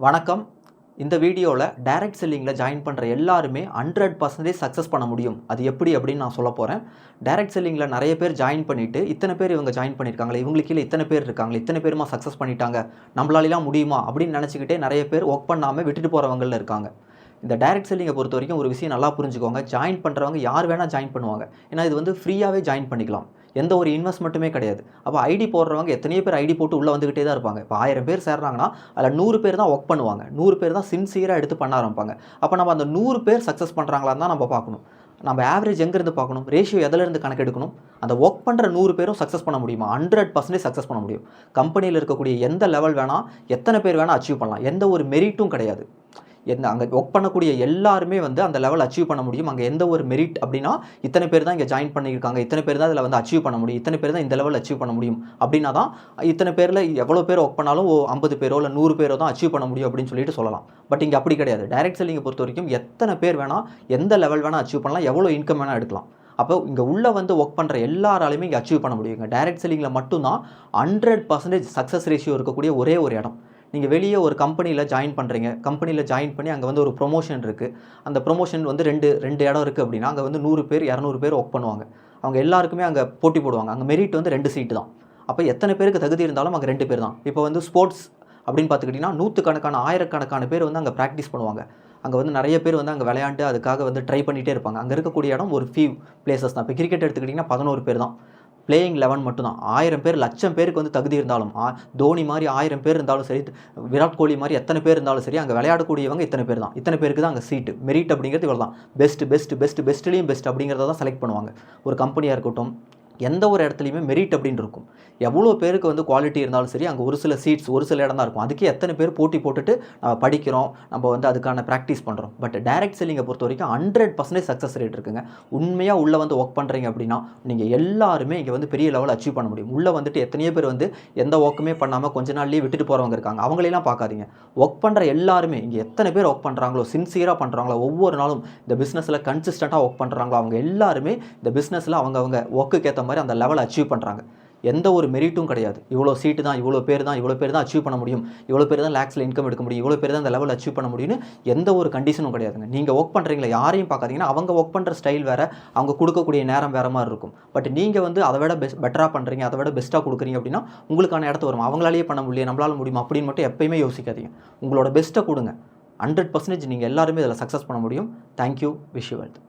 வணக்கம். இந்த வீடியோவில் டைரக்ட் செல்லிங்கில் ஜாயின் பண்ணுற எல்லாருமே 100% சக்ஸஸ் பண்ண முடியும். அது எப்படி அப்படின்னு நான் சொல்ல போகிறேன். டைரக்ட் செல்லிங்கில் நிறைய பேர் ஜாயின் பண்ணிவிட்டு இத்தனை பேர் இவங்க ஜாயின் பண்ணியிருக்காங்களே, இவங்களுக்கு கீழே இத்தனை பேர் இருக்காங்களே, இத்தனை பேருமா சக்ஸஸ் பண்ணிட்டாங்க, நம்மளாலாம் முடியுமா அப்படின்னு நினச்சிக்கிட்டே நிறைய பேர் ஒர்க் பண்ணாமல் விட்டுட்டு போகிறவங்களில் இருக்காங்க. இந்த டைரக்ட் செல்லிங்கை பொறுத்த வரைக்கும் ஒரு விஷயம் நல்லா புரிஞ்சுக்கோங்க. ஜாயின் பண்ணுறவங்க யார் வேணால் ஜாயின் பண்ணுவாங்க. ஏன்னா இது வந்து ஃப்ரீயாகவே ஜாயின் பண்ணிக்கலாம். எந்த ஒரு இன்வெஸ்ட்மெண்ட்டுமே கிடையாது. அப்போ ஐடி போடுறவங்க எத்தனையோ பேர் ஐடி போட்டு உள்ளே வந்துக்கிட்டே தான் இருப்பாங்க. இப்போ 1000 பேர் சேர்றாங்கன்னா அதில் 100 பேர் தான் ஒர்க் பண்ணுவாங்க. 100 பேர் தான் சின்சியராக எடுத்து பண்ண ஆரம்பிப்பாங்க. அப்போ நம்ம அந்த 100 பேர் சக்ஸஸ் பண்ணுறாங்களான்னு தான் நம்ம பார்க்கணும். நம்ம ஆவரேஜ் எங்கேருந்து பார்க்கணும், ரேஷியோ எதிலேருந்து கணக்கெடுக்கணும். அந்த ஒர்க் பண்ணுற 100 பேரும் சக்ஸஸ் பண்ண முடியுமா? 100% சக்ஸஸ் பண்ண முடியும். கம்பெனியில் இருக்கக்கூடிய எந்த லெவல் வேணால், எத்தனை பேர் வேணால் அச்சீவ் பண்ணலாம். எந்த ஒரு மெரிட்டும் கிடையாது. அங்கே ஒர்க் பண்ணக்கூடிய எல்லாருமே வந்து அந்த லெவல் அச்சீவ் பண்ண முடியும். அங்கே எந்த ஒரு மெரிட் அப்படின்னா, இத்தனை பேர் தான் இங்கே ஜாயின் பண்ணியிருக்காங்க, இத்தனை பேர் தான் இதில் வந்து அச்சீவ் பண்ண முடியும், இத்தனை பேர் தான் இந்த லெவல் அச்சீவ் பண்ண முடியும் அப்படின்னா தான் இத்தனை பேரில் எவ்வளோ பேர் ஒர்க் பண்ணாலும் 50 பேரோ இல்லை 100 பேரோ தான் அச்சீவ் பண்ண முடியும் அப்படின்னு சொல்லிட்டு சொல்லலாம். பட் இங்கே அப்படி கிடையாது. டைரக்ட் செல்லிங்கை பொறுத்த வரைக்கும் எத்தனை பேர் வேணால், எந்த லெவல் வேணால் அச்சீவ் பண்ணலாம், எவ்வளோ இன்கம் வேணால் எடுக்கலாம். அப்போ இங்கே உள்ளே வந்து ஒர்க் பண்ணுற எல்லாராலையுமே இங்கே அச்சீவ் பண்ண முடியும். இங்கே டைரக்ட் செல்லிங்கில் மட்டும்தான் 100% சக்ஸஸ் ரேஷியோ இருக்கக்கூடிய ஒரே ஒரு இடம். நீங்கள் வெளியே ஒரு கம்பெனியில் ஜாயின் பண்ணுறீங்க. கம்பெனியில் ஜாயின் பண்ணி அங்கே வந்து ஒரு ப்ரொமோஷன் இருக்குது. அந்த ப்ரொமோஷன் வந்து ரெண்டு இடம் இருக்குது அப்படின்னா, அங்கே வந்து 100 பேர் 200 பேர் ஒர்க் பண்ணுவாங்க. அவங்க எல்லாருக்குமே அங்கே போட்டி போடுவாங்க. அங்கே மெரிட் வந்து 2 சீட்டு தான். அப்போ எத்தனை பேருக்கு தகுதி இருந்தாலும் அங்கே 2 பேர் தான். இப்போ வந்து ஸ்போர்ட்ஸ் அப்படின்னு பார்த்துக்கிட்டிங்கன்னா, நூற்றுக்கணக்கான ஆயிரக்கணக்கான பேர் வந்து அங்கே ப்ராக்டிஸ் பண்ணுவாங்க. அங்கே வந்து நிறைய பேர் வந்து அங்கே விளையாண்டு அதுக்காக வந்து ட்ரை பண்ணிகிட்டே இருப்பாங்க. அங்கே இருக்கக்கூடிய இடம் ஒரு ஃபியூ பிளேசஸ் தான். இப்போ கிரிக்கெட் எடுத்துக்கிட்டிங்கன்னா 11 பேர் தான். பிளேயிங் 11 மட்டும்தான். 1000 பேர், லட்சம் பேருக்கு வந்து தகுதி இருந்தாலும், தோனி மாதிரி 1000 பேர் இருந்தாலும் சரி, விராட் கோலி மாதிரி எத்தனை பேர் இருந்தாலும் சரி, அங்கே விளையாடக்கூடியவங்க இத்தனை பேர் தான். இத்தனை பேருக்கு தான் அங்கே சீட்டு. மெரிட் அப்படிங்கிறது இவ்வளோ தான். பெஸ்ட்லேயும் பெஸ்ட் அப்படிங்கிறத தான் செலக்ட் பண்ணுவாங்க. ஒரு கம்பெனியாக இருக்கட்டும், எந்த ஒரு இடத்துலையுமே மெரிட் அப்படின்னு இருக்கும். எவ்வளோ பேருக்கு வந்து குவாலிட்டி இருந்தாலும் சரி, அங்கே ஒரு சில சீட்ஸ், ஒரு சில இடம் தான் இருக்கும். அதுக்கே எத்தனை பேர் போட்டி போட்டுட்டு நம்ம படிக்கிறோம், நம்ம வந்து அதுக்கான ப்ராக்டிஸ் பண்ணுறோம். பட் டைரக்ட் செல்லிங்கை பொறுத்த வரைக்கும் 100% சக்ஸஸ் ரேட் இருக்குங்க. உண்மையாக உள்ளே வந்து ஒர்க் பண்ணுறீங்க அப்படின்னா, நீங்கள் எல்லாருமே இங்கே வந்து பெரிய லெவல் அச்சீவ் பண்ண முடியும். உள்ளே வந்துட்டு எத்தனையோ பேர் வந்து எந்த ஒர்க்குமே பண்ணாமல் கொஞ்ச நாள்லேயே விட்டுட்டு போகிறவங்க இருக்காங்க. அவங்களெல்லாம் பார்க்காதீங்க. ஒர்க் பண்ணுற எல்லாருமே இங்கே எத்தனை பேர் ஒர்க் பண்ணுறாங்களோ, சின்சியராக பண்ணுறாங்களோ, ஒவ்வொரு நாளும் இந்த பிஸ்னஸில் கன்சிஸ்டண்ட்டாக ஒர்க் பண்ணுறாங்களோ, அவங்க எல்லாருமே இந்த பிஸ்னஸில் அவங்க ஒர்க்குக்கு ஏற்ற மாதிரி அந்த லெவல் அச்சீவ் பண்ணுறாங்க. எந்த ஒரு மெரிட்டும் கிடையாது. இவ்வளோ சீட்டு தான், இவ்வளோ பேர் தான் அச்சீவ் பண்ண முடியும், இவ்வளோ பேர் தான் லேக்ஸில் இன்கம் எடுக்க முடியும், இவ்வளோ பேர் தான் அந்த லெவல் அச்சீவ் பண்ண முடியும்னு எந்த ஒரு கண்டிஷனும் கிடையாதுங்க. நீங்கள் ஒர்க் பண்ணுறீங்களா, யாரையும் பார்க்காதீங்கன்னா, அவங்க ஒர்க் பண்ணுற ஸ்டைல் வேறு, அவங்க கொடுக்கக்கூடிய நேரம் வேறு மாதிரி இருக்கும். பட் நீங்கள் வந்து அதை விட பெட்டராக பண்ணுறீங்க, அதை விட பெஸ்ட்டாக கொடுக்குறீங்க அப்படின்னா உங்களுக்கான இடத்து வரும். அவங்களாலேயே பண்ண முடியும், நம்மளால முடியுமா அப்படின்னு மட்டும் எப்பயுமே யோசிக்காதீங்க. உங்களோட பெஸ்ட்டை கொடுங்க. 100% நீங்கள் எல்லாருமே இதில் சக்ஸஸ் பண்ண முடியும். தேங்க்யூ. Wish you wealth.